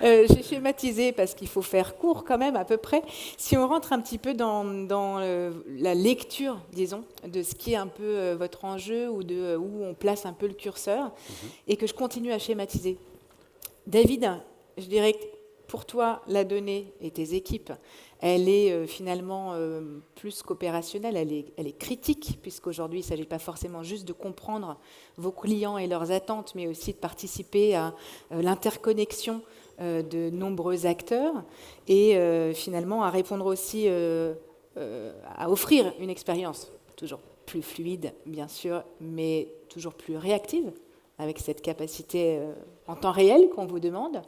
J'ai schématisé parce qu'il faut faire court quand même à peu près. Si on rentre un petit peu dans la lecture, disons, de ce qui est un peu votre enjeu ou de où on place un peu le curseur, et que je continue à schématiser. David, je dirais que pour toi, la donnée et tes équipes, elle est finalement plus qu'opérationnelle, elle est critique, puisqu'aujourd'hui, il ne s'agit pas forcément juste de comprendre vos clients et leurs attentes, mais aussi de participer à l'interconnexion de nombreux acteurs et finalement à répondre aussi, à offrir une expérience toujours plus fluide, bien sûr, mais toujours plus réactive, avec cette capacité en temps réel qu'on vous demande.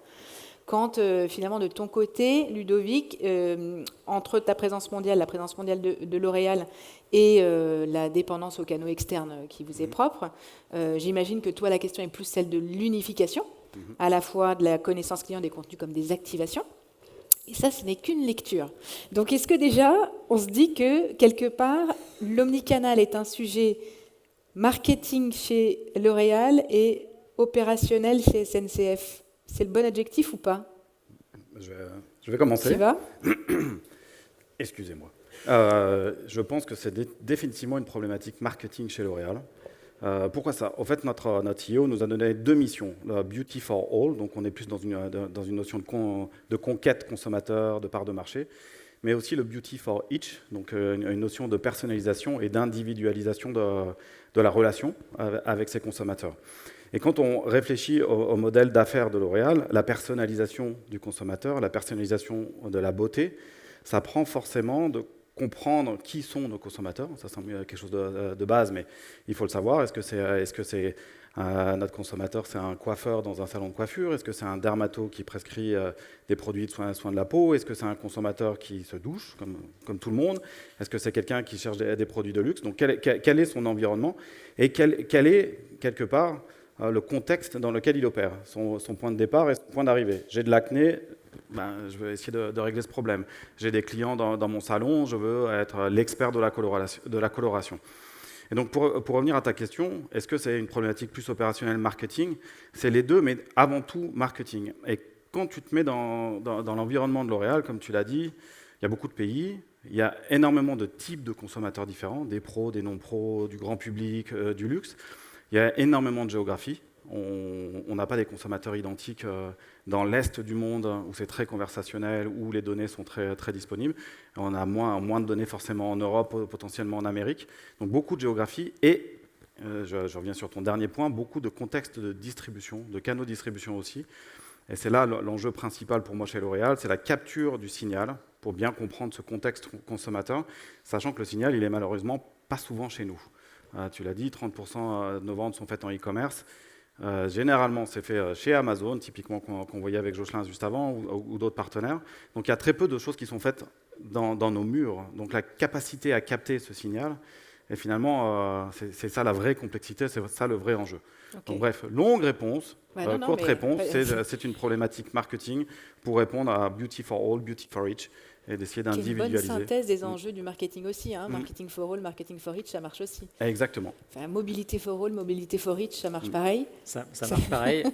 Quand finalement de ton côté, Ludovic, entre ta présence mondiale, la présence mondiale de L'Oréal et la dépendance aux canaux externes qui vous est propre, j'imagine que toi la question est plus celle de l'unification, à la fois de la connaissance client des contenus comme des activations. Et ça, ce n'est qu'une lecture. Donc est-ce que déjà, on se dit que quelque part, l'omnicanal est un sujet marketing chez L'Oréal et opérationnel chez SNCF? C'est le bon adjectif ou pas? Je vais commencer. Tu vas? Excusez-moi. Je pense que c'est définitivement une problématique marketing chez L'Oréal. Pourquoi ça? En fait, notre CEO nous a donné deux missions. La Beauty for All, donc on est plus dans une notion de conquête consommateur, de part de marché, mais aussi le Beauty for Each, donc une notion de personnalisation et d'individualisation de la relation avec ses consommateurs. Et quand on réfléchit au modèle d'affaires de L'Oréal, la personnalisation du consommateur, la personnalisation de la beauté, ça prend forcément de comprendre qui sont nos consommateurs. Ça semble quelque chose de base, mais il faut le savoir. Est-ce que c'est notre consommateur, c'est un coiffeur dans un salon de coiffure? Est-ce que c'est un dermato qui prescrit des produits de soins de la peau? Est-ce que c'est un consommateur qui se douche, comme tout le monde? Est-ce que c'est quelqu'un qui cherche des produits de luxe? Donc quel est son environnement? Et quel est, quelque part, le contexte dans lequel il opère, son point de départ et son point d'arrivée. J'ai de l'acné, je vais essayer de régler ce problème. J'ai des clients dans mon salon, je veux être l'expert de la coloration. Et donc pour revenir à ta question, est-ce que c'est une problématique plus opérationnelle marketing? C'est les deux, mais avant tout marketing. Et quand tu te mets dans l'environnement de L'Oréal, comme tu l'as dit, il y a beaucoup de pays, il y a énormément de types de consommateurs différents, des pros, des non-pros, du grand public, du luxe. Il y a énormément de géographie. On n'a pas des consommateurs identiques dans l'Est du monde où c'est très conversationnel, où les données sont très, très disponibles. On a moins de données forcément en Europe, potentiellement en Amérique. Donc beaucoup de géographie et, je reviens sur ton dernier point, beaucoup de contextes de distribution, de canaux de distribution aussi. Et c'est là l'enjeu principal pour moi chez L'Oréal, c'est la capture du signal pour bien comprendre ce contexte consommateur, sachant que le signal, il est malheureusement pas souvent chez nous. Tu l'as dit, 30% de nos ventes sont faites en e-commerce. Généralement, c'est fait chez Amazon, typiquement qu'on voyait avec Jocelyn juste avant, ou d'autres partenaires. Donc il y a très peu de choses qui sont faites dans nos murs. Donc la capacité à capter ce signal, et finalement, c'est ça la vraie complexité, c'est ça le vrai enjeu. Okay. Donc bref, longue réponse, courte réponse, c'est une problématique marketing pour répondre à Beauty for All, Beauty for Each, et d'essayer d'individualiser. C'est une bonne synthèse des enjeux du marketing aussi. Hein. Marketing for all, marketing for each, ça marche aussi. Exactement. Enfin, mobilité for all, mobilité for each, ça marche pareil. Ça marche pareil,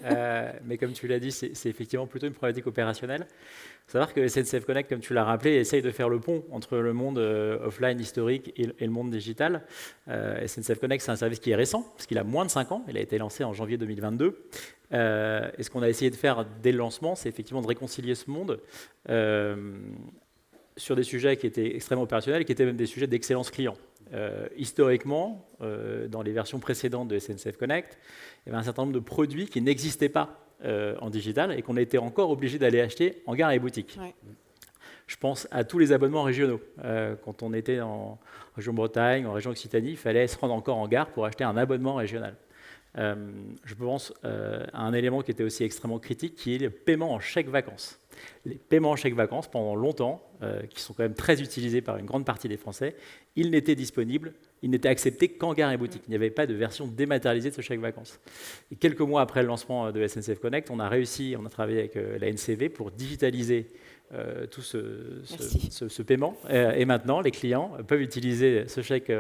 mais comme tu l'as dit, c'est effectivement plutôt une problématique opérationnelle. Il faut savoir que SNCF Connect, comme tu l'as rappelé, essaye de faire le pont entre le monde offline historique et le monde digital. SNCF Connect, c'est un service qui est récent, parce qu'il a moins de 5 ans. Il a été lancé en janvier 2022. Et ce qu'on a essayé de faire dès le lancement, c'est effectivement de réconcilier ce monde sur des sujets qui étaient extrêmement opérationnels et qui étaient même des sujets d'excellence client. Historiquement, dans les versions précédentes de SNCF Connect, il y avait un certain nombre de produits qui n'existaient pas en digital et qu'on était encore obligé d'aller acheter en gare et boutique. Ouais. Je pense à tous les abonnements régionaux. Quand on était en région Bretagne, en région Occitanie, il fallait se rendre encore en gare pour acheter un abonnement régional. Je pense à un élément qui était aussi extrêmement critique, qui est le paiement en chèque vacances. Les paiements en chèque vacances, pendant longtemps, qui sont quand même très utilisés par une grande partie des Français, ils n'étaient disponibles, ils n'étaient acceptés qu'en gare et boutique. Il n'y avait pas de version dématérialisée de ce chèque vacances. Et quelques mois après le lancement de SNCF Connect, on a travaillé avec la NCV pour digitaliser tout ce paiement. Et maintenant, les clients peuvent utiliser ces chèques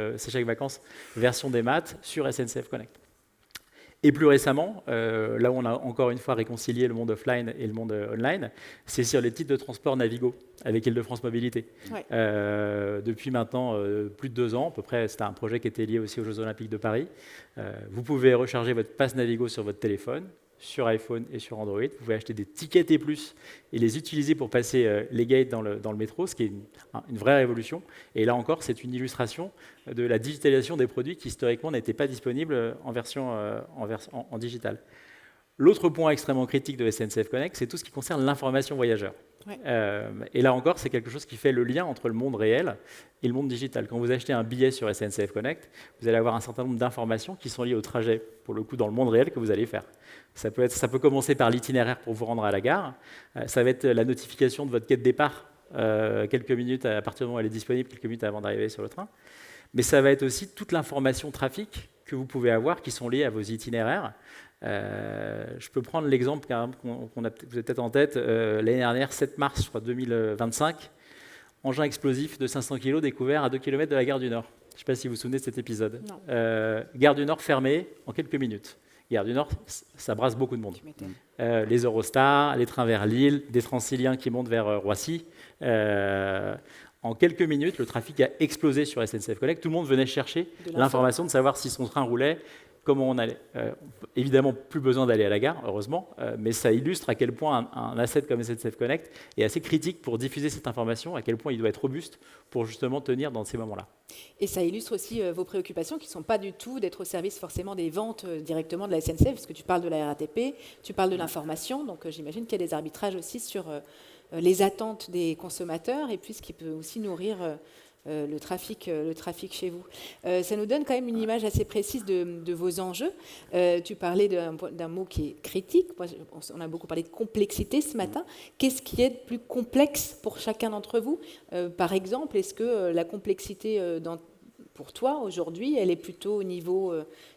vacances version démat sur SNCF Connect. Et plus récemment, là où on a encore une fois réconcilié le monde offline et le monde online, c'est sur les titres de transport Navigo avec Île-de-France Mobilité. Ouais. Depuis maintenant plus de 2 ans, à peu près, c'était un projet qui était lié aussi aux Jeux Olympiques de Paris. Vous pouvez recharger votre passe Navigo sur votre téléphone, sur iPhone et sur Android. Vous pouvez acheter des tickets T+, et les utiliser pour passer les gates dans le métro, ce qui est une vraie révolution. Et là encore, c'est une illustration de la digitalisation des produits qui historiquement n'étaient pas disponibles en version en digital. L'autre point extrêmement critique de SNCF Connect, c'est tout ce qui concerne l'information voyageur. Ouais. Et là encore, c'est quelque chose qui fait le lien entre le monde réel et le monde digital. Quand vous achetez un billet sur SNCF Connect, vous allez avoir un certain nombre d'informations qui sont liées au trajet, pour le coup, dans le monde réel que vous allez faire. Ça peut commencer par l'itinéraire pour vous rendre à la gare. Ça va être la notification de votre quai de départ, quelques minutes à partir du moment où elle est disponible, quelques minutes avant d'arriver sur le train. Mais ça va être aussi toute l'information trafic que vous pouvez avoir qui sont liées à vos itinéraires. Je peux prendre l'exemple vous avez peut-être en tête, l'année dernière, 7 mars je crois, 2025, engin explosif de 500 kg découvert à 2 km de la gare du Nord. Je ne sais pas si vous vous souvenez de cet épisode. Gare du Nord fermée en quelques minutes. Gare du Nord, ça brasse beaucoup de monde. Les Eurostars, les trains vers Lille, des Transiliens qui montent vers Roissy. En quelques minutes, le trafic a explosé sur SNCF Connect. Tout le monde venait chercher l'information de savoir si son train roulait, comment on allait. Évidemment, plus besoin d'aller à la gare, heureusement, mais ça illustre à quel point un asset comme SNCF Connect est assez critique pour diffuser cette information, à quel point il doit être robuste pour justement tenir dans ces moments-là. Et ça illustre aussi vos préoccupations qui ne sont pas du tout d'être au service forcément des ventes directement de la SNCF, parce que tu parles de la RATP, tu parles de l'information, donc j'imagine qu'il y a des arbitrages aussi sur les attentes des consommateurs et puis ce qui peut aussi nourrir le trafic chez vous. Ça nous donne quand même une image assez précise de vos enjeux. Tu parlais d'un mot qui est critique. On a beaucoup parlé de complexité ce matin. Qu'est-ce qui est plus complexe pour chacun d'entre vous ? Par exemple, est-ce que la complexité pour toi aujourd'hui, elle est plutôt au niveau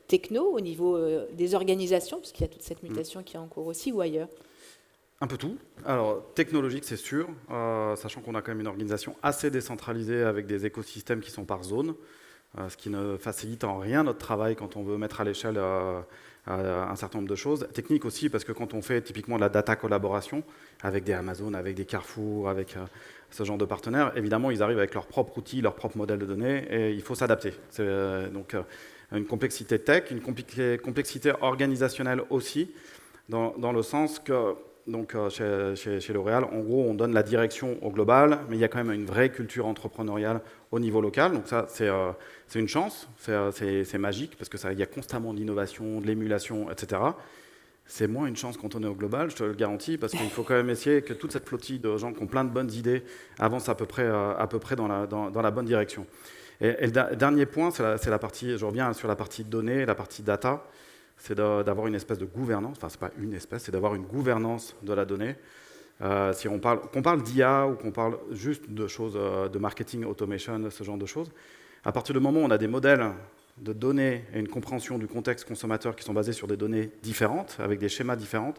techno, au niveau des organisations, parce qu'il y a toute cette mutation qui est en cours aussi, ou ailleurs ? Un peu tout. Alors, technologique, c'est sûr, sachant qu'on a quand même une organisation assez décentralisée avec des écosystèmes qui sont par zone, ce qui ne facilite en rien notre travail quand on veut mettre à l'échelle un certain nombre de choses. Technique aussi, parce que quand on fait typiquement de la data collaboration avec des Amazon, avec des Carrefour, avec ce genre de partenaires, évidemment, ils arrivent avec leurs propres outils, leurs propres modèles de données, et il faut s'adapter. Donc, une complexité tech, une complexité organisationnelle aussi, dans le sens que donc, chez L'Oréal, en gros, on donne la direction au global, mais il y a quand même une vraie culture entrepreneuriale au niveau local. Donc ça, c'est une chance, c'est magique, parce qu'il y a constamment de l'innovation, de l'émulation, etc. C'est moins une chance quand on est au global, je te le garantis, parce qu'il faut quand même essayer que toute cette flottille de gens qui ont plein de bonnes idées avance à peu près dans la bonne direction. Et le dernier point, c'est la partie, je reviens sur la partie données, la partie data, c'est d'avoir une espèce de gouvernance, enfin c'est pas une espèce, c'est d'avoir une gouvernance de la donnée. Si qu'on parle d'IA ou qu'on parle juste de choses de marketing, automation, ce genre de choses, à partir du moment où on a des modèles de données et une compréhension du contexte consommateur qui sont basés sur des données différentes, avec des schémas différents,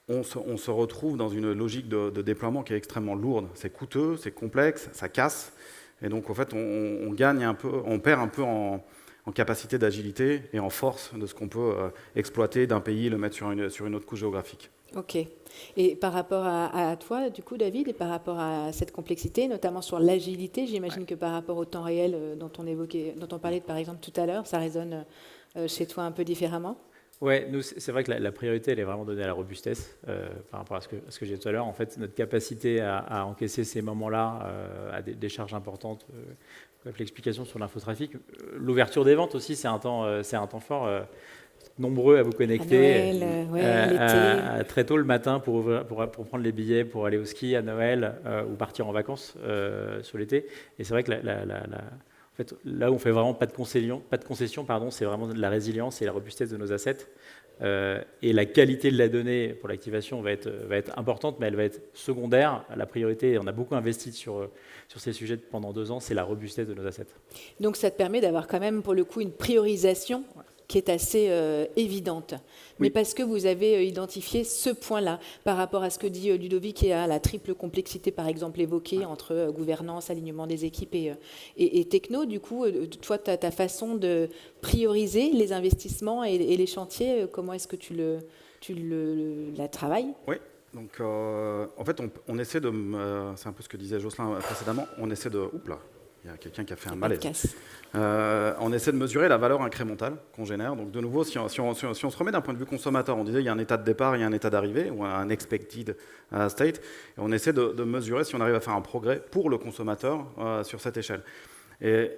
on se retrouve dans une logique de déploiement qui est extrêmement lourde. C'est coûteux, c'est complexe, ça casse, et donc en fait on gagne un peu, on perd un peu en capacité d'agilité et en force de ce qu'on peut exploiter d'un pays, le mettre sur une autre couche géographique. Ok. Et par rapport à toi, du coup, David, et par rapport à cette complexité, notamment sur l'agilité, j'imagine que par rapport au temps réel dont on parlait par exemple tout à l'heure, ça résonne chez toi un peu différemment ? Oui, nous, c'est vrai que la priorité, elle est vraiment donnée à la robustesse par rapport à ce que j'ai dit tout à l'heure. En fait, notre capacité à encaisser ces moments-là, à des charges importantes, l'explication sur l'infotrafic. L'ouverture des ventes aussi, c'est un temps fort. Nombreux à vous connecter à Noël, très tôt le matin pour prendre les billets pour aller au ski à Noël ou partir en vacances sur l'été. Et c'est vrai que en fait, là où on fait vraiment pas de concession, c'est vraiment de la résilience et la robustesse de nos assets. Et la qualité de la donnée pour l'activation va être importante, mais elle va être secondaire. La priorité, on a beaucoup investi sur ces sujets pendant 2 ans, c'est la robustesse de nos assets. Donc ça te permet d'avoir quand même pour le coup une priorisation qui est assez évidente. Mais parce que vous avez identifié ce point-là par rapport à ce que dit Ludovic et à la triple complexité, par exemple, évoquée entre gouvernance, alignement des équipes et techno. Du coup, toi, ta façon de prioriser les investissements et les chantiers, comment est-ce que tu la travailles? Oui. Donc, en fait, on essaie de... c'est un peu ce que disait Jocelyn précédemment. On essaie de... Oups là, il y a quelqu'un qui a fait un malaise. On essaie de mesurer la valeur incrémentale qu'on génère. Donc, de nouveau, si on se remet d'un point de vue consommateur, on disait il y a un état de départ, il y a un état d'arrivée, ou un expected state. Et on essaie de mesurer si on arrive à faire un progrès pour le consommateur sur cette échelle. Et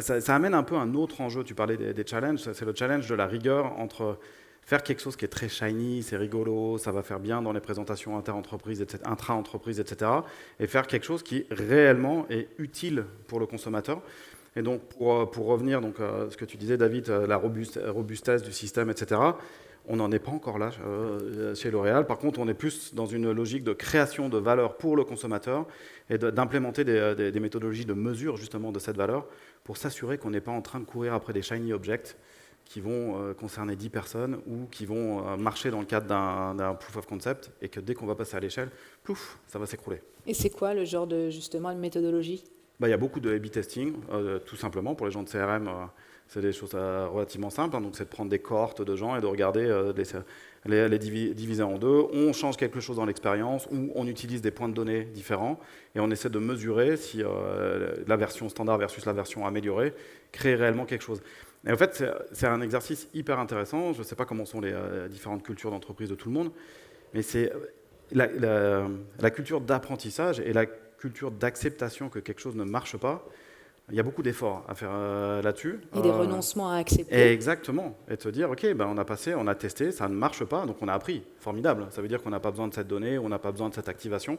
ça amène un peu un autre enjeu. Tu parlais des challenges. C'est le challenge de la rigueur entre... faire quelque chose qui est très shiny, c'est rigolo, ça va faire bien dans les présentations intra-entreprises, etc. Et faire quelque chose qui réellement est utile pour le consommateur. Et donc, pour revenir donc, à ce que tu disais, David, la robustesse du système, etc., on n'en est pas encore là chez L'Oréal. Par contre, on est plus dans une logique de création de valeur pour le consommateur et d'implémenter des méthodologies de mesure justement de cette valeur pour s'assurer qu'on n'est pas en train de courir après des shiny objects qui vont concerner 10 personnes ou qui vont marcher dans le cadre d'un proof of concept et que dès qu'on va passer à l'échelle, plouf, ça va s'écrouler. Et c'est quoi le genre de méthodologie? Il y a beaucoup de A/B testing, tout simplement. Pour les gens de CRM, c'est des choses relativement simples. Donc, c'est de prendre des cohortes de gens et de regarder les diviser en deux. On change quelque chose dans l'expérience ou on utilise des points de données différents et on essaie de mesurer si la version standard versus la version améliorée crée réellement quelque chose. Et en fait, c'est un exercice hyper intéressant. Je ne sais pas comment sont les différentes cultures d'entreprise de tout le monde, mais c'est la culture d'apprentissage et la culture d'acceptation que quelque chose ne marche pas. Il y a beaucoup d'efforts à faire là-dessus. Et des renoncements à accepter. Exactement. Et de se dire, OK, on a testé, ça ne marche pas, donc on a appris. Formidable. Ça veut dire qu'on n'a pas besoin de cette donnée, on n'a pas besoin de cette activation.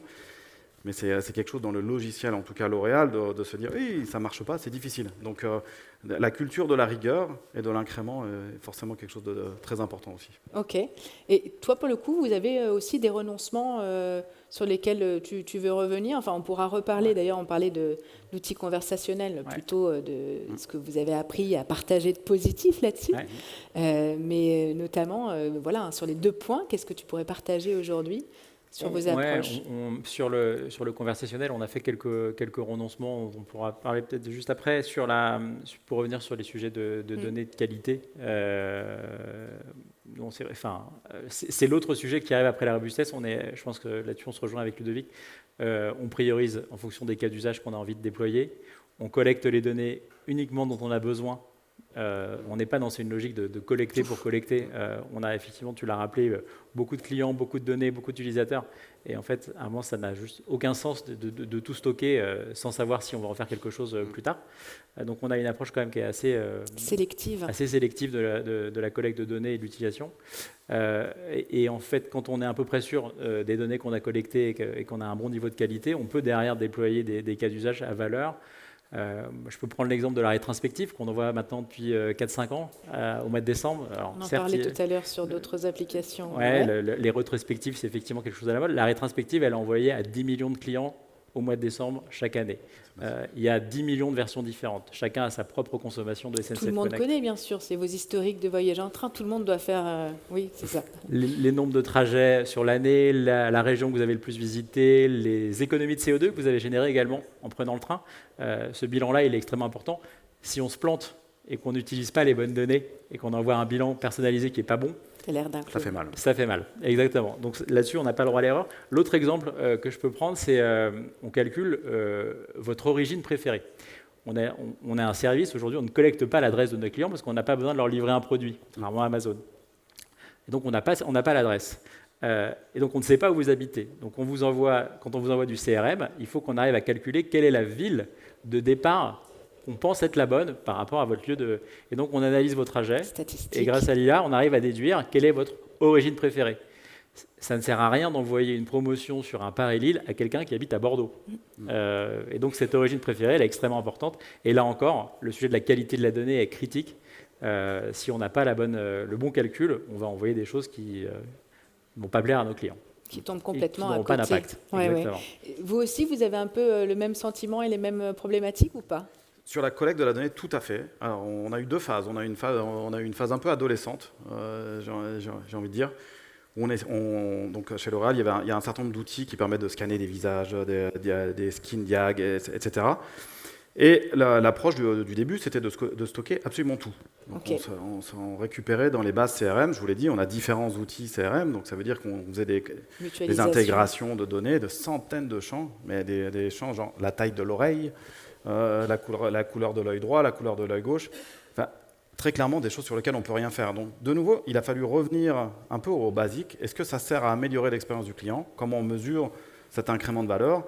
Mais c'est quelque chose dans le logiciel, en tout cas L'Oréal, de se dire, oui, ça ne marche pas, c'est difficile. Donc la culture de la rigueur et de l'incrément est forcément quelque chose de très important aussi. OK. Et toi, pour le coup, vous avez aussi des renoncements sur lesquels tu veux revenir. Enfin, on pourra reparler, d'ailleurs, on parlait de l'outil conversationnel, plutôt de ce que vous avez appris à partager de positif là-dessus. Mais notamment, voilà, sur les 2 points, qu'est-ce que tu pourrais partager aujourd'hui sur vos approches? Sur le conversationnel, on a fait quelques renoncements. On pourra parler peut-être juste après. Pour revenir sur les sujets de données de qualité, c'est l'autre sujet qui arrive après la robustesse. Je pense que là-dessus, on se rejoint avec Ludovic. On priorise en fonction des cas d'usage qu'on a envie de déployer. On collecte les données uniquement dont on a besoin. On n'est pas dans une logique de collecter pour collecter. On a effectivement, tu l'as rappelé, beaucoup de clients, beaucoup de données, beaucoup d'utilisateurs. Et en fait, à un moment, ça n'a juste aucun sens de tout stocker sans savoir si on va en faire quelque chose plus tard. Donc on a une approche quand même qui est assez sélective de la collecte de données et de l'utilisation. Et en fait, quand on est à peu près sûr des données qu'on a collectées et qu'on a un bon niveau de qualité, on peut derrière déployer des cas d'usage à valeur. Je peux prendre l'exemple de la rétrospective qu'on envoie maintenant depuis 4-5 ans au mois de décembre. Alors, on en parlait tout à l'heure sur d'autres applications. Les rétrospectives, c'est effectivement quelque chose à la mode. La rétrospective, elle est envoyée à 10 millions de clients au mois de décembre chaque année. Il y a 10 millions de versions différentes. Chacun a sa propre consommation de SNCF Connect. Tout le monde connaît, bien sûr. C'est vos historiques de voyage en train. Tout le monde doit faire... oui, c'est ça. Les nombres de trajets sur l'année, la région que vous avez le plus visitée, les économies de CO2 que vous avez générées également en prenant le train. Ce bilan-là, il est extrêmement important. Si on se plante et qu'on n'utilise pas les bonnes données et qu'on envoie un bilan personnalisé qui n'est pas bon, ça fait mal. Ça fait mal, exactement. Donc là-dessus, on n'a pas le droit à l'erreur. L'autre exemple que je peux prendre, c'est on calcule votre origine préférée. On a un service, aujourd'hui, on ne collecte pas l'adresse de nos clients parce qu'on n'a pas besoin de leur livrer un produit, contrairement à Amazon. Et donc, on n'a pas l'adresse. Et donc, on ne sait pas où vous habitez. Donc, quand on vous envoie du CRM, il faut qu'on arrive à calculer quelle est la ville de départ on pense être la bonne par rapport à votre lieu de... Et donc, on analyse vos trajets. Et grâce à l'IA, on arrive à déduire quelle est votre origine préférée. Ça ne sert à rien d'envoyer une promotion sur un Paris-Lille à quelqu'un qui habite à Bordeaux. Et donc, cette origine préférée, elle est extrêmement importante. Et là encore, le sujet de la qualité de la donnée est critique. Si on n'a pas le bon calcul, on va envoyer des choses qui ne vont pas plaire à nos clients. Qui tombent complètement à côté. Qui n'auront pas d'impact. Vous aussi, vous avez un peu le même sentiment et les mêmes problématiques ou pas ? Sur la collecte de la donnée, tout à fait. Alors, on a eu deux phases. On a eu une phase un peu adolescente, j'ai envie de dire. Donc, chez L'Oréal, il y a un certain nombre d'outils qui permettent de scanner des visages, des skin diag, etc. Et l'approche du début, c'était de stocker absolument tout. Donc, on récupérait dans les bases CRM, je vous l'ai dit, on a différents outils CRM, donc ça veut dire qu'on faisait des intégrations de données de centaines de champs, mais des champs genre la taille de l'oreille, la couleur de l'œil droit, la couleur de l'œil gauche. Enfin, très clairement, des choses sur lesquelles on ne peut rien faire. Donc, de nouveau, il a fallu revenir un peu au basique. Est-ce que ça sert à améliorer l'expérience du client? Comment on mesure cet incrément de valeur?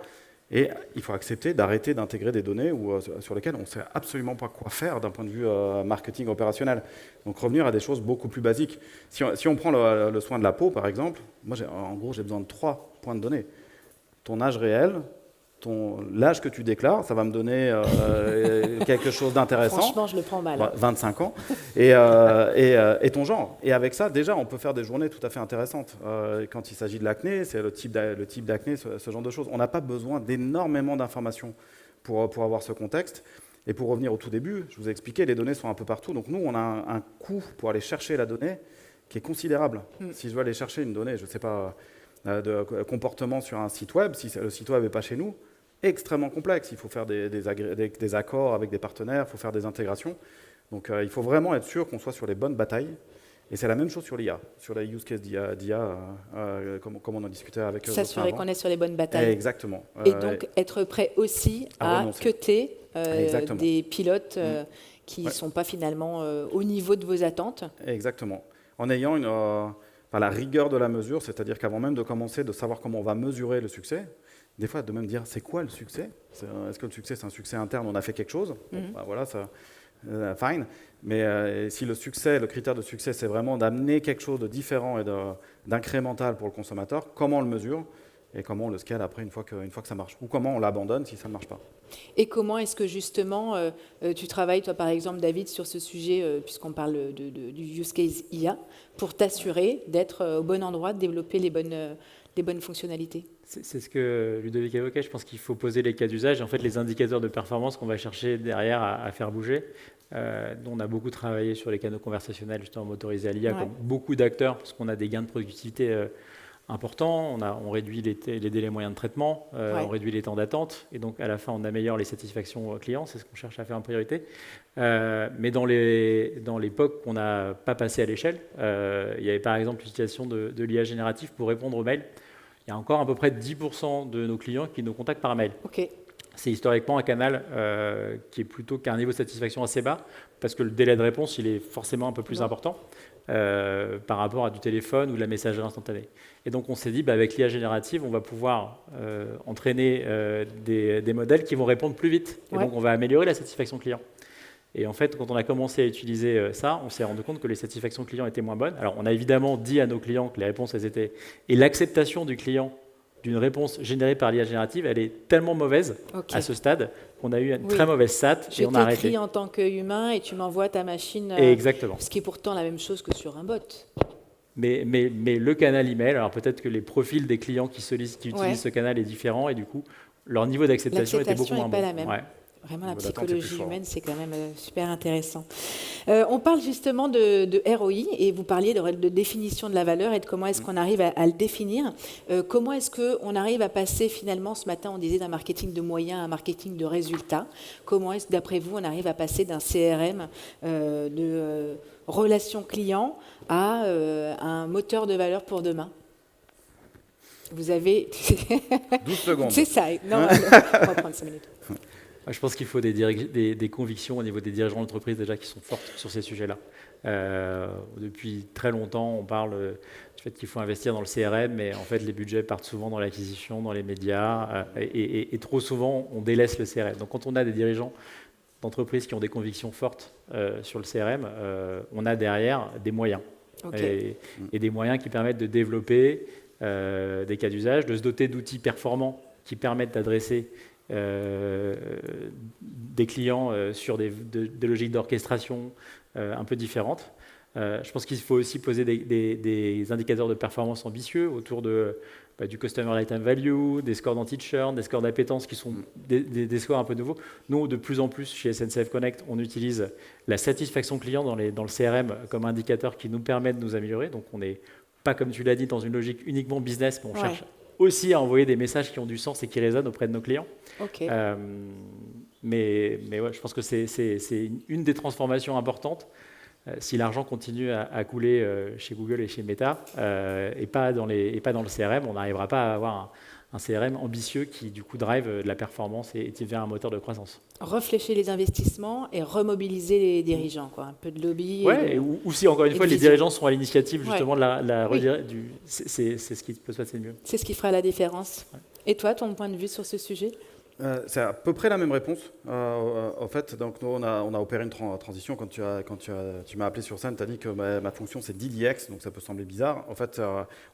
Et il faut accepter d'arrêter d'intégrer des données sur lesquelles on ne sait absolument pas quoi faire d'un point de vue marketing opérationnel. Donc revenir à des choses beaucoup plus basiques. Si on prend le soin de la peau, par exemple, moi, en gros, j'ai besoin de 3 points de données. Ton âge réel, l'âge que tu déclares, ça va me donner quelque chose d'intéressant. Franchement, je le prends mal. 25 ans. Et ton genre. Et avec ça, déjà, on peut faire des journées tout à fait intéressantes. Quand il s'agit de l'acné, c'est le type d'acné, ce genre de choses. On n'a pas besoin d'énormément d'informations pour avoir ce contexte. Et pour revenir au tout début, je vous ai expliqué, les données sont un peu partout. Donc nous, on a un coût pour aller chercher la donnée qui est considérable. Si je dois aller chercher une donnée, je ne sais pas, de comportement sur un site web, si le site web n'est pas chez nous, extrêmement complexe. Il faut faire des accords avec des partenaires, il faut faire des intégrations. Donc il faut vraiment être sûr qu'on soit sur les bonnes batailles. Et c'est la même chose sur l'IA, sur la use case d'IA, comme on en discutait avec eux. S'assurer qu'on est sur les bonnes batailles. Exactement. Et donc être prêt aussi à cutter des pilotes qui ne sont pas finalement au niveau de vos attentes. Exactement. En ayant la rigueur de la mesure, c'est-à-dire qu'avant même de commencer, de savoir comment on va mesurer le succès, des fois, de même dire, c'est quoi le succès? Est-ce que le succès, c'est un succès interne, on a fait quelque chose? Voilà, ça, fine. Mais si le critère de succès, c'est vraiment d'amener quelque chose de différent et d'incrémental pour le consommateur, comment on le mesure et comment on le scale après une fois que ça marche? Ou comment on l'abandonne si ça ne marche pas? Et comment est-ce que justement, tu travailles, toi par exemple, David, sur ce sujet, puisqu'on parle du use case IA, pour t'assurer d'être au bon endroit, de développer les bonnes fonctionnalités? C'est ce que Ludovic évoquait. Je pense qu'il faut poser les cas d'usage et en fait les indicateurs de performance qu'on va chercher derrière à faire bouger. On a beaucoup travaillé sur les canaux conversationnels justement motorisés à l'IA, comme beaucoup d'acteurs, parce qu'on a des gains de productivité importants. On réduit les délais moyens de traitement, on réduit les temps d'attente et donc à la fin on améliore les satisfactions clients. C'est ce qu'on cherche à faire en priorité. Mais dans l'époque qu'on n'a pas passé à l'échelle, il y avait par exemple l'utilisation de l'IA générative pour répondre aux mails. Il y a encore à peu près 10% de nos clients qui nous contactent par mail. C'est historiquement un canal qui a un niveau de satisfaction assez bas, parce que le délai de réponse, il est forcément un peu plus important par rapport à du téléphone ou de la messagerie instantanée. Et donc on s'est dit, avec l'IA générative, on va pouvoir entraîner des modèles qui vont répondre plus vite. Et donc on va améliorer la satisfaction client. Et en fait, quand on a commencé à utiliser ça, on s'est rendu compte que les satisfactions clients étaient moins bonnes. Alors, on a évidemment dit à nos clients que les réponses, elles étaient... Et l'acceptation du client d'une réponse générée par l'IA générative, elle est tellement mauvaise à ce stade qu'on a eu une très mauvaise SAT et on a arrêté. Je t'écris en tant qu'humain et tu m'envoies ta machine. Exactement. Ce qui est pourtant la même chose que sur un bot. Mais le canal email, alors peut-être que les profils des clients qui utilisent ce canal est différent et du coup, leur niveau d'acceptation était beaucoup moins bon. L'acceptation n'est pas la même. Vraiment, la psychologie humaine, c'est quand même super intéressant. On parle justement de ROI et vous parliez de définition de la valeur et de comment est-ce qu'on arrive à le définir. Comment est-ce qu'on arrive à passer finalement, ce matin on disait d'un marketing de moyens à un marketing de résultats. Comment est-ce, d'après vous, on arrive à passer d'un CRM de relation client à un moteur de valeur pour demain? Vous avez... 12 secondes. C'est ça. Non, on va prendre 5 minutes. Je pense qu'il faut des convictions au niveau des dirigeants d'entreprise déjà qui sont fortes sur ces sujets-là. Depuis très longtemps, on parle du fait qu'il faut investir dans le CRM, mais en fait, les budgets partent souvent dans l'acquisition, dans les médias, et trop souvent, on délaisse le CRM. Donc, quand on a des dirigeants d'entreprises qui ont des convictions fortes sur le CRM, on a derrière des moyens. Et des moyens qui permettent de développer des cas d'usage, de se doter d'outils performants qui permettent d'adresser des clients sur des logiques d'orchestration un peu différentes. Je pense qu'il faut aussi poser des indicateurs de performance ambitieux autour de du Customer Lifetime Value, des scores d'anti-churn, des scores d'appétence qui sont des scores un peu nouveaux. Nous, de plus en plus, chez SNCF Connect, on utilise la satisfaction client dans le CRM comme indicateur qui nous permet de nous améliorer. Donc, on n'est pas, comme tu l'as dit, dans une logique uniquement business, mais on cherche aussi à envoyer des messages qui ont du sens et qui résonnent auprès de nos clients. Okay. Mais ouais, je pense que c'est une des transformations importantes. Si l'argent continue à couler chez Google et chez Meta et pas dans le CRM, on n'arrivera pas à avoir un CRM ambitieux qui, du coup, drive de la performance et devient un moteur de croissance. Reflécher les investissements et remobiliser les dirigeants, quoi. Un peu de lobby. Ouais, ou si, encore une fois, les dirigeants sont à l'initiative justement c'est ce qui peut se passer de mieux. C'est ce qui fera la différence. Ouais. Et toi, ton point de vue sur ce sujet ? C'est à peu près la même réponse. En fait, donc nous, on a opéré une transition. Quand tu m'as appelé sur scène, tu as dit que ma fonction, c'est DDX, donc ça peut sembler bizarre. En fait,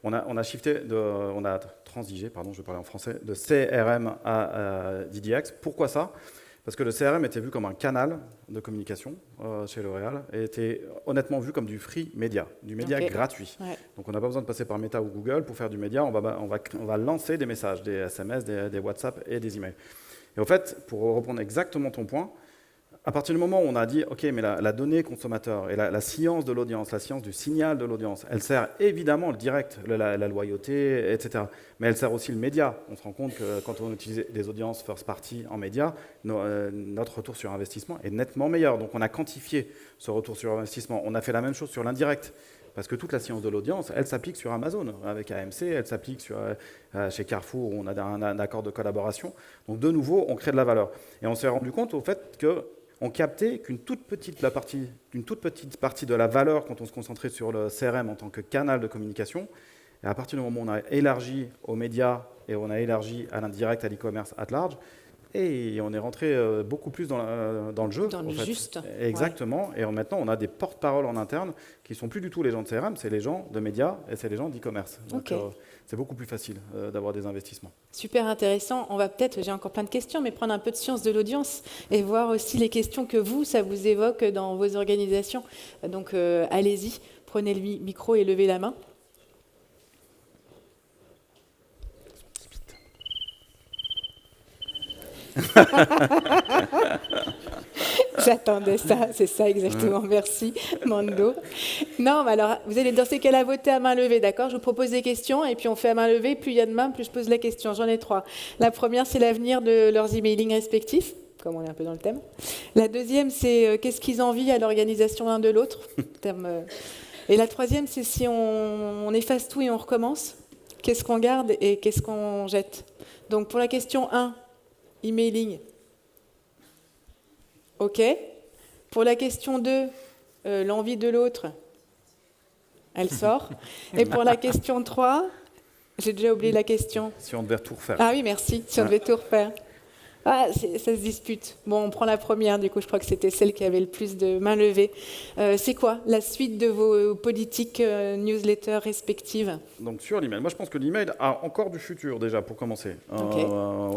on a transigé, pardon, je vais parler en français, de CRM à DDX. Pourquoi ça ? Parce que le CRM était vu comme un canal de communication chez L'Oréal et était honnêtement vu comme du free média, du média gratuit. Ouais. Donc on n'a pas besoin de passer par Meta ou Google pour faire du média, on va lancer des messages, des SMS, des WhatsApp et des emails. Et en fait, pour reprendre exactement ton point, à partir du moment où on a dit, OK, mais la donnée consommateur et la science de l'audience, la science du signal de l'audience, elle sert évidemment le direct, la loyauté, etc. Mais elle sert aussi le média. On se rend compte que quand on utilise des audiences first party en média, notre retour sur investissement est nettement meilleur. Donc on a quantifié ce retour sur investissement. On a fait la même chose sur l'indirect. Parce que toute la science de l'audience, elle s'applique sur Amazon, avec AMC, elle s'applique chez Carrefour, où on a un accord de collaboration. Donc de nouveau, on crée de la valeur. Et on s'est rendu compte au fait qu'on captait qu'une toute petite partie de la valeur quand on se concentrait sur le CRM en tant que canal de communication. Et à partir du moment où on a élargi aux médias et on a élargi à l'indirect, à l'e-commerce at large, et on est rentré beaucoup plus dans le jeu. Dans le juste. Exactement. Ouais. Et maintenant, on a des porte-paroles en interne qui ne sont plus du tout les gens de CRM, c'est les gens de médias et c'est les gens d'e-commerce. Donc, c'est beaucoup plus facile d'avoir des investissements. Super intéressant. On va peut-être, j'ai encore plein de questions, mais prendre un peu de science de l'audience et voir aussi les questions que ça vous évoque dans vos organisations. Donc, allez-y, prenez le micro et levez la main. J'attendais ça, c'est ça exactement. Merci, Mando. Non, mais alors, vous allez dans ces cas-là voter à main levée, d'accord ? Je vous propose des questions et puis on fait à main levée. Plus il y a de mains, plus je pose la question. J'en ai 3. La première, c'est l'avenir de leurs emailing respectifs, comme on est un peu dans le thème. La deuxième, c'est qu'est-ce qu'ils envient à l'organisation l'un de l'autre. Et la troisième, c'est si on efface tout et on recommence, qu'est-ce qu'on garde et qu'est-ce qu'on jette. Donc pour la question 1, emailing. OK. Pour la question 2, l'envie de l'autre, elle sort. Et pour la question 3, j'ai déjà oublié la question. Si on devait tout refaire. Ah oui, merci. Si on devait tout refaire. Ah, ça se dispute. Bon, on prend la première, du coup, je crois que c'était celle qui avait le plus de mains levées. C'est quoi la suite de vos politiques newsletters respectives ? Donc sur l'email, moi je pense que l'email a encore du futur déjà pour commencer. Ok.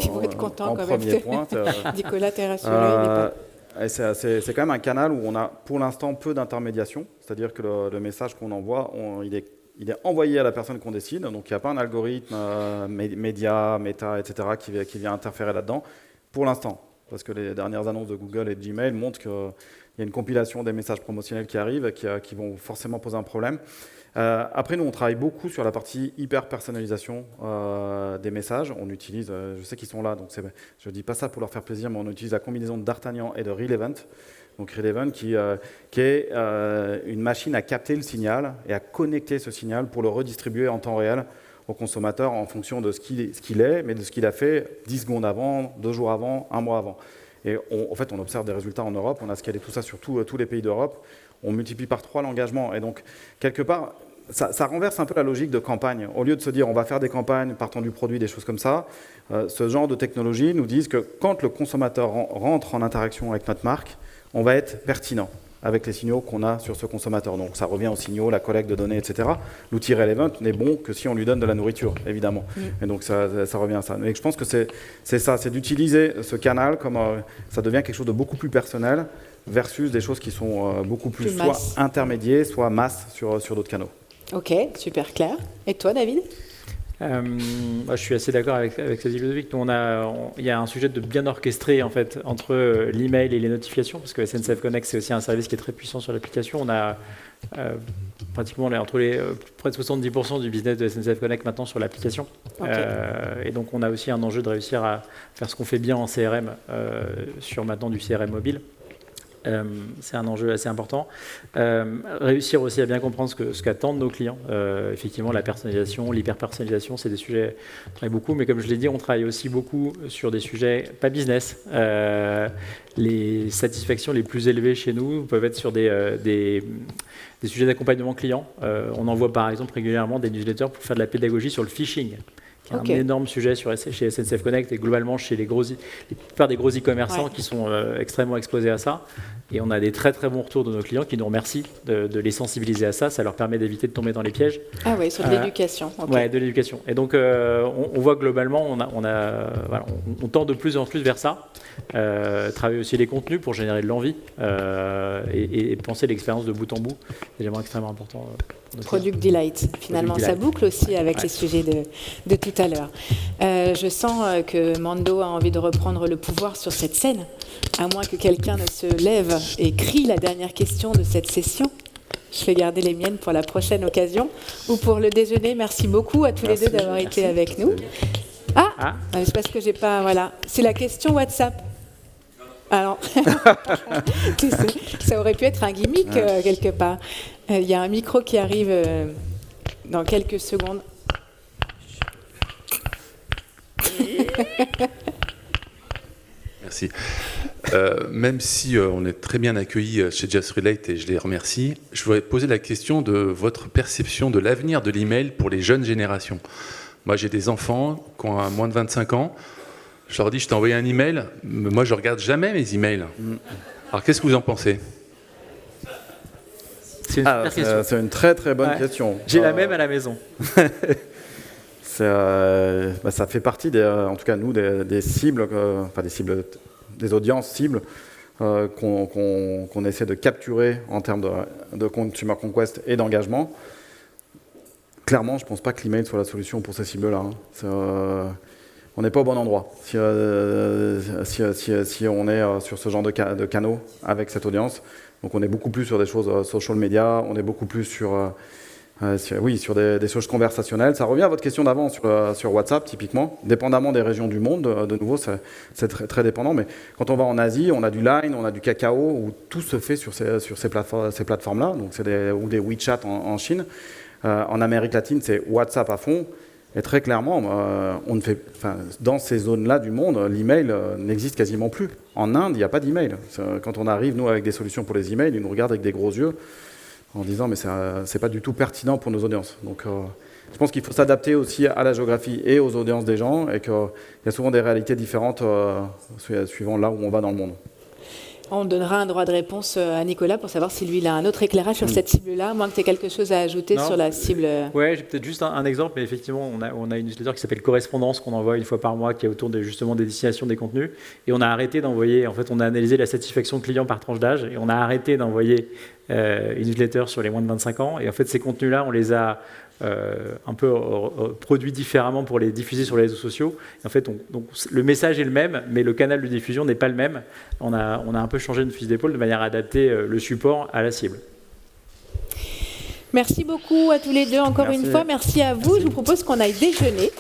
Il faut être content quand même. Premier point. Nicolas, t'es rassuré, il est pas... C'est quand même un canal où on a pour l'instant peu d'intermédiation, c'est-à-dire que le message qu'on envoie, il est envoyé à la personne qu'on décide, donc il n'y a pas un algorithme média, méta, etc. qui vient interférer là-dedans. Pour l'instant, parce que les dernières annonces de Google et de Gmail montrent qu'il y a une compilation des messages promotionnels qui arrivent qui vont forcément poser un problème. Après, nous, on travaille beaucoup sur la partie hyper-personnalisation des messages. On utilise, je sais qu'ils sont là, donc je ne dis pas ça pour leur faire plaisir, mais on utilise la combinaison de D'Artagnan et de Relevant. Donc Relevant qui est une machine à capter le signal et à connecter ce signal pour le redistribuer en temps réel au consommateur en fonction de ce qu'il est, mais de ce qu'il a fait 10 secondes avant, 2 jours avant, 1 mois avant. Et en fait, on observe des résultats en Europe, on a scalé tout ça sur tous les pays d'Europe, on multiplie par 3 l'engagement. Et donc, quelque part, ça renverse un peu la logique de campagne. Au lieu de se dire on va faire des campagnes partant du produit, des choses comme ça, ce genre de technologies nous disent que quand le consommateur rentre en interaction avec notre marque, on va être pertinent avec les signaux qu'on a sur ce consommateur. Donc ça revient aux signaux, la collecte de données, etc. L'outil Relevant n'est bon que si on lui donne de la nourriture, évidemment. Et donc ça revient à ça. Mais je pense que c'est ça, c'est d'utiliser ce canal comme ça devient quelque chose de beaucoup plus personnel versus des choses qui sont beaucoup plus soit intermédiaires, soit masse sur d'autres canaux. Ok, super clair. Et toi, David ? Je suis assez d'accord avec ce dit Ludovic. Il y a un sujet de bien orchestrer en fait, entre l'email et les notifications, parce que SNCF Connect, c'est aussi un service qui est très puissant sur l'application. On a pratiquement près de 70% du business de SNCF Connect maintenant sur l'application. Okay. Et donc, on a aussi un enjeu de réussir à faire ce qu'on fait bien en CRM sur maintenant du CRM mobile. C'est un enjeu assez important. Réussir aussi à bien comprendre ce qu'attendent nos clients. Effectivement, la personnalisation, l'hyper-personnalisation, c'est des sujets qu'on travaille beaucoup, mais comme je l'ai dit, on travaille aussi beaucoup sur des sujets pas business. Les satisfactions les plus élevées chez nous peuvent être sur des sujets d'accompagnement client. On envoie par exemple régulièrement des newsletters pour faire de la pédagogie sur le phishing. Un énorme sujet chez SNCF Connect et globalement chez la plupart des gros e-commerçants qui sont extrêmement exposés à ça. Et on a des très très bons retours de nos clients qui nous remercient de les sensibiliser à ça. Ça leur permet d'éviter de tomber dans les pièges. Ah oui, sur de l'éducation. Oui, de l'éducation. Et donc on voit globalement, on tend de plus en plus vers ça. Travailler aussi les contenus pour générer de l'envie et penser l'expérience de bout en bout. C'est également extrêmement important. Product Delight, finalement, ça boucle aussi avec les sujets de tout à l'heure. Je sens que Mando a envie de reprendre le pouvoir sur cette scène, à moins que quelqu'un ne se lève et crie la dernière question de cette session. Je vais garder les miennes pour la prochaine occasion ou pour le déjeuner. Merci beaucoup à tous les deux d'avoir été avec nous. C'est parce que j'ai pas... Voilà, c'est la question WhatsApp. Alors, ça aurait pu être un gimmick quelque part. Il y a un micro qui arrive dans quelques secondes. Merci. Même si on est très bien accueillis chez Just Relate et je les remercie, je voudrais poser la question de votre perception de l'avenir de l'email pour les jeunes générations. Moi, j'ai des enfants qui ont moins de 25 ans. Je leur dis, je t'ai envoyé un email, mais moi, je ne regarde jamais mes emails. Alors, qu'est-ce que vous en pensez ? C'est une très très bonne question. J'ai la même à la maison. Ça fait partie, en tout cas nous, des cibles, des audiences cibles qu'on essaie de capturer en termes de consumer conquest et d'engagement. Clairement, je ne pense pas que l'email soit la solution pour ces cibles-là. On n'est pas au bon endroit. Si on est sur ce genre de canaux avec cette audience, donc on est beaucoup plus sur des choses social media, on est beaucoup plus sur des choses conversationnelles. Ça revient à votre question d'avant sur WhatsApp, typiquement. Dépendamment des régions du monde, de nouveau, c'est très, très dépendant. Mais quand on va en Asie, on a du Line, on a du Kakao, où tout se fait sur ces plateformes-là. Donc ou des WeChat en Chine. En Amérique latine, c'est WhatsApp à fond. Et très clairement, dans ces zones-là du monde, l'email n'existe quasiment plus. En Inde, il n'y a pas d'email. Quand on arrive, nous, avec des solutions pour les emails, ils nous regardent avec des gros yeux en disant mais c'est pas du tout pertinent pour nos audiences. Donc je pense qu'il faut s'adapter aussi à la géographie et aux audiences des gens et qu'il y a souvent des réalités différentes suivant là où on va dans le monde. On donnera un droit de réponse à Nicolas pour savoir si lui il a un autre éclairage sur cette cible-là, à moins que tu aies quelque chose à ajouter sur la cible. Oui, j'ai peut-être juste un exemple, mais effectivement, on a une newsletter qui s'appelle Correspondance qu'on envoie une fois par mois, qui est autour justement des destinations des contenus. Et on a arrêté d'envoyer, en fait, on a analysé la satisfaction client par tranche d'âge, et on a arrêté d'envoyer une newsletter sur les moins de 25 ans. Et en fait, ces contenus-là, on les a un peu produits différemment pour les diffuser sur les réseaux sociaux. Et en fait, donc, le message est le même, mais le canal de diffusion n'est pas le même. On a un peu changé de fusil d'épaule de manière à adapter le support à la cible. Merci beaucoup à tous les deux encore une fois. Merci à vous. Je vous propose qu'on aille déjeuner.